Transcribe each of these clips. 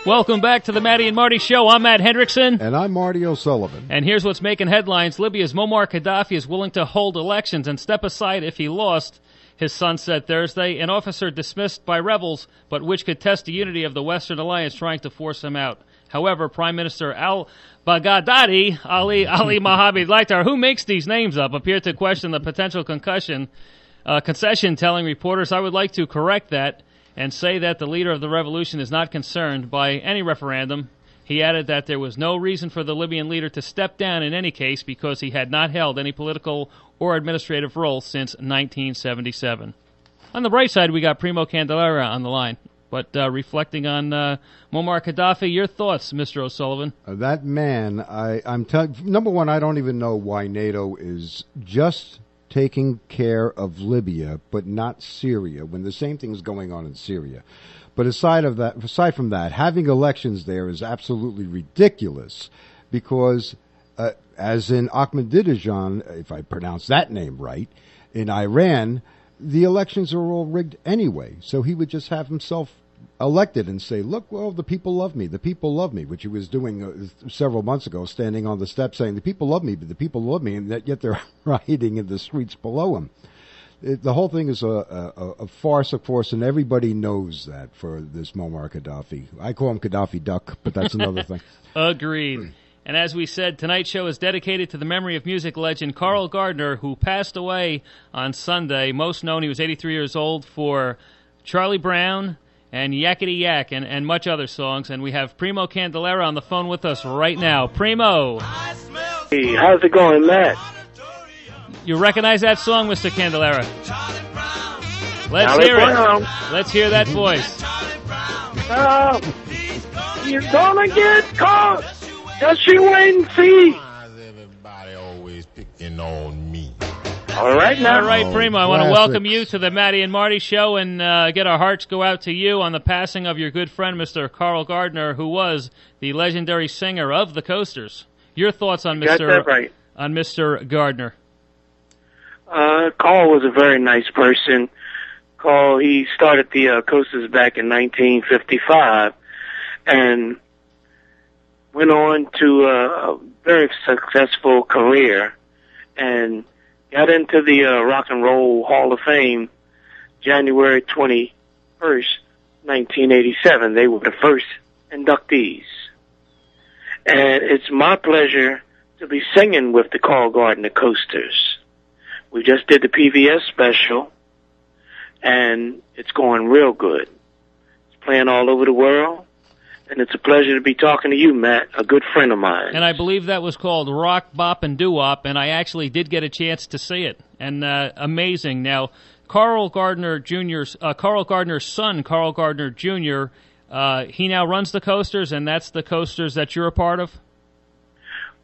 Welcome back to the Matty and Marty Show. I'm Matt Hendrickson. And I'm Marty O'Sullivan. And here's what's making headlines. Libya's Muammar Gaddafi is willing to hold elections and step aside if he lost, his son said Thursday. An officer dismissed by rebels, but which could test the unity of the Western alliance trying to force him out. However, Prime Minister al-Baghdadi, Ali Mohammed Lightar, who makes these names up, appeared to question the potential concession, telling reporters, I would like to correct that and say that the leader of the revolution is not concerned by any referendum. He added that there was no reason for the Libyan leader to step down in any case because he had not held any political or administrative role since 1977. On the bright side, we got Primo Candelara on the line. But reflecting on Muammar Gaddafi, your thoughts, Mr. O'Sullivan? That man, I'm number one, I don't even know why NATO is just taking care of Libya, but not Syria, when the same thing is going on in Syria. But aside from that, having elections there is absolutely ridiculous because, as in Ahmadinejad, if I pronounce that name right, in Iran, the elections are all rigged anyway. So he would just have himself elected and say, look, well, the people love me, which he was doing several months ago, standing on the steps saying, the people love me, and yet they're rioting in the streets below him. The whole thing is a farce, of course, and everybody knows that for this Muammar Gaddafi. I call him Gaddafi Duck, but that's another thing. Agreed. And as we said, tonight's show is dedicated to the memory of music legend Carl Gardner, who passed away on Sunday. Most known, he was 83 years old, for Charlie Brown and Yakety Yak and much other songs. And we have Primo Candelara on the phone with us right now. Primo. Hey, how's it going, Matt? You recognize that song, Mr. Candelara? Let's Charlie hear Brown. it. Let's hear that voice. You're gonna get caught. Just you wait and see. Everybody always picking on me. All right, now. All right, Primo, I want to classics. welcome you to the Matty and Marty Show and get our hearts go out to you on the passing of your good friend, Mr. Carl Gardner, who was the legendary singer of the Coasters. Your thoughts on Got that right. Mr. Gardner? Carl was a very nice person. Carl, he started the Coasters back in 1955 and went on to a very successful career and got into the Rock and Roll Hall of Fame January 21st, 1987. They were the first inductees. And it's my pleasure to be singing with the Carl Gardner Coasters. We just did the PVS special, and it's going real good. It's playing all over the world, and it's a pleasure to be talking to you, Matt, a good friend of mine. And I believe that was called Rock, Bop, and Doo-Wop, and I actually did get a chance to see it. And amazing. Now, Carl Gardner Jr.'s Carl Gardner's son, Carl Gardner Jr., he now runs the Coasters, and that's the Coasters that you're a part of?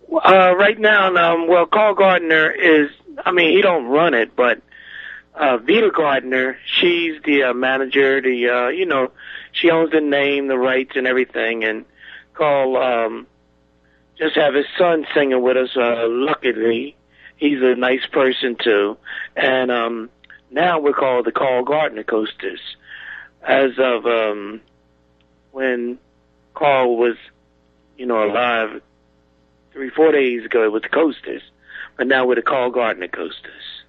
Right now, well, Carl Gardner is, he don't run it, but Vita Gardner, she's the manager, she owns the name, the rights, and everything. And Carl just have his son singing with us. Luckily, he's a nice person too. And now we're called the Carl Gardner Coasters. As of when Carl was, alive 3-4 days ago, it was the Coasters, but now we're the Carl Gardner Coasters.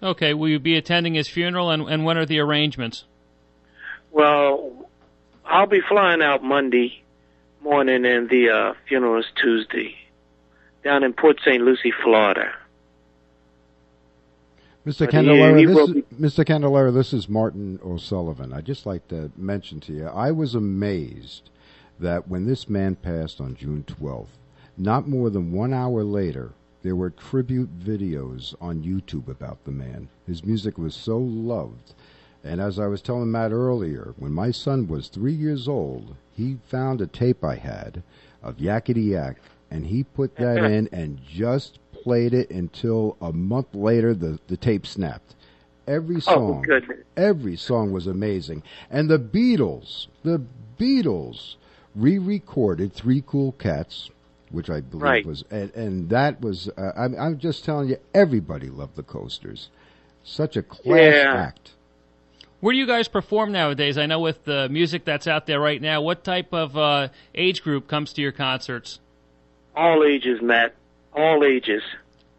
Okay, will you be attending his funeral, and when are the arrangements? Well, I'll be flying out Monday morning, and the funeral is Tuesday, down in Port St. Lucie, Florida. Mr. Candelara, this is Martin O'Sullivan. I'd just like to mention to you, I was amazed that when this man passed on June 12th, not more than 1 hour later, there were tribute videos on YouTube about the man. His music was so loved. And as I was telling Matt earlier, when my son was 3 years old, he found a tape I had of Yakety Yak, and he put that in and just played it until a month later the tape snapped. Every song was amazing. And the Beatles re-recorded Three Cool Cats, which I believe was, and that was, I'm just telling you, everybody loved the Coasters. Such a class act. Where do you guys perform nowadays? I know with the music that's out there right now, what type of age group comes to your concerts? All ages, Matt. All ages.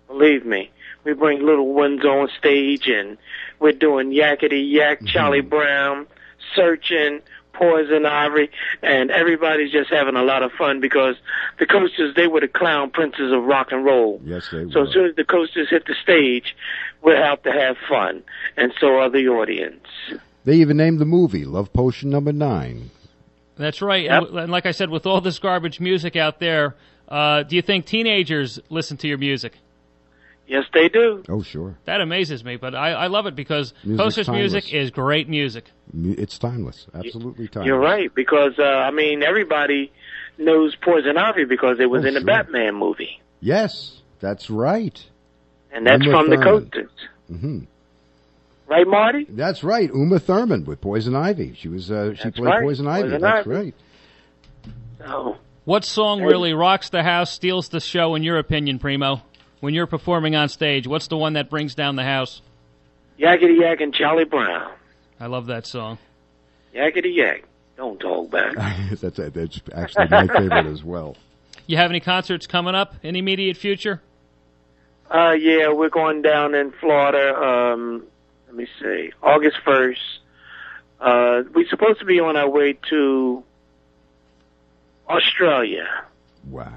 Believe me. We bring little ones on stage, and we're doing Yakety Yak, Charlie Brown, Searching, Poison Ivory, and everybody's just having a lot of fun because the Coasters, they were the clown princes of rock and roll. Yes, they were. So as soon as the Coasters hit the stage, we're out to have fun, and so are the audience. They even named the movie Love Potion Number 9. That's right. Yep. And like I said, with all this garbage music out there, do you think teenagers listen to your music? Yes, they do. Oh, sure. That amazes me, but I love it because Music's Coasters timeless. music is great music. It's timeless. Absolutely timeless. You're right, because, everybody knows Poison Ivy because it was in the sure. Batman movie. Yes, that's right. And that's Uma from the Thurman. Coasters. Mm-hmm. Right, Marty? That's right. Uma Thurman with Poison Ivy. She was she played right. Poison Ivy. Poison That's Ivy. right. Oh. What song really rocks the house, steals the show, in your opinion, Primo? When you're performing on stage, what's the one that brings down the house? Yakety Yak and Charlie Brown. I love that song. Yakety Yak. Don't talk back. that's actually my favorite as well. Uh, You have any concerts coming up in the immediate future? Yeah, we're going down in Florida, let me see, August 1st. We're supposed to be on our way to Australia. Wow.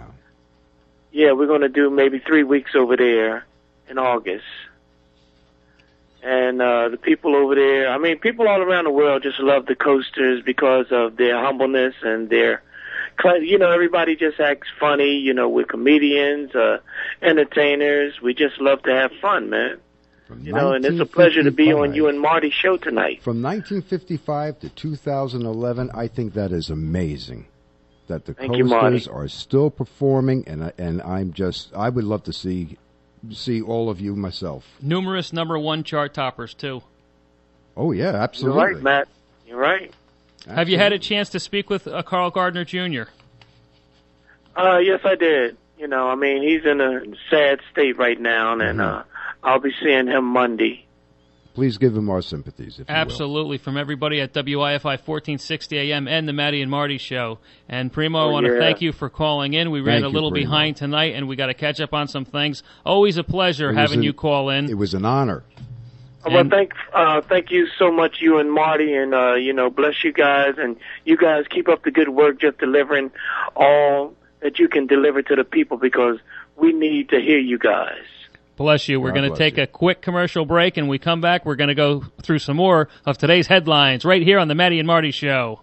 Yeah, we're going to do maybe 3 weeks over there in August. And the people over there, people all around the world just love the Coasters because of their humbleness and their, everybody just acts funny, we're comedians, entertainers. We just love to have fun, man. And it's a pleasure to be on you and Marty's show tonight. From 1955 to 2011, I think that is amazing. That the Thank you, Marty. Coasters are still performing, and I would love to see all of you myself. Numerous #1 chart toppers, too. Oh, yeah, You're absolutely. right, Matt. You're right. Absolutely. Have you had a chance to speak with Carl Gardner Jr.? Yes, I did. He's in a sad state right now, and I'll be seeing him Monday. Please give him our sympathies, if Absolutely, from everybody at WIFI 1460 AM and the Matty and Marty Show. And Primo, I want to thank you for calling in. We ran a little behind tonight, and we got to catch up on some things. Always a pleasure having you call in. It was an honor. Well, thank you so much, you and Marty, and bless you guys, and you guys keep up the good work, just delivering all that you can deliver to the people, because we need to hear you guys. Bless you. We're going to take a quick commercial break, and when we come back, we're going to go through some more of today's headlines right here on the Matty and Marty Show.